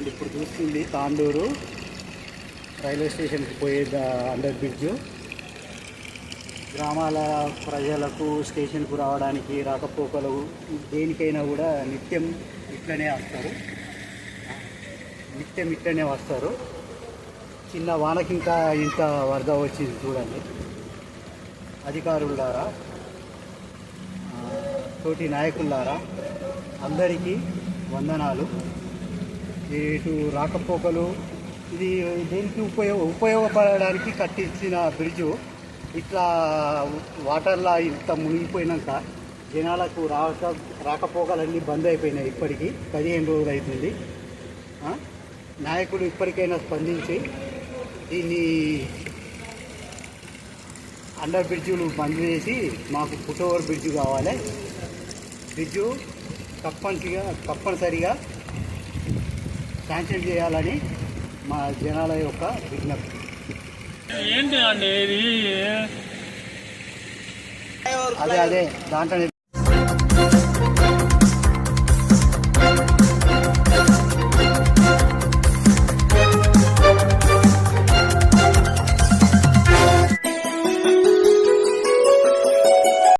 చూడండి, ఇప్పుడు చూస్తుంది తాండూరు రైల్వే స్టేషన్కి పోయే అండర్ బ్రిడ్జ్. గ్రామాల ప్రజలకు స్టేషన్కు రావడానికి రాకపోకలు దేనికైనా కూడా నిత్యం ఇట్లనే వస్తారు. చిన్న వానకి ఇంకా ఇంత వరద వచ్చింది చూడండి. అధికారులారా, తోటి నాయకులారా, అందరికీ వందనాలు. ఇటు రాకపోకలు ఇది దేనికి ఉపయోగపడడానికి కట్టించిన బ్రిడ్జు ఇట్లా వాటర్లా ఇంత మునిగిపోయినాక జనాలకు రాకపోకలన్నీ బంద్ అయిపోయినాయి. ఇప్పటికీ 15 రోజులు అవుతుంది. నాయకులు ఇప్పటికైనా స్పందించి దీన్ని అండర్ బ్రిడ్జులు బంద్ చేసి మాకు ఫుట్ ఓవర్ బ్రిడ్జు కావాలి. బ్రిడ్జు తప్పనిసరిగా శాంక్షన్ చేయాలని మా జనాల యొక్క విజ్ఞప్తి. ఏంటి అండి ఇది? అదే దాంట్లో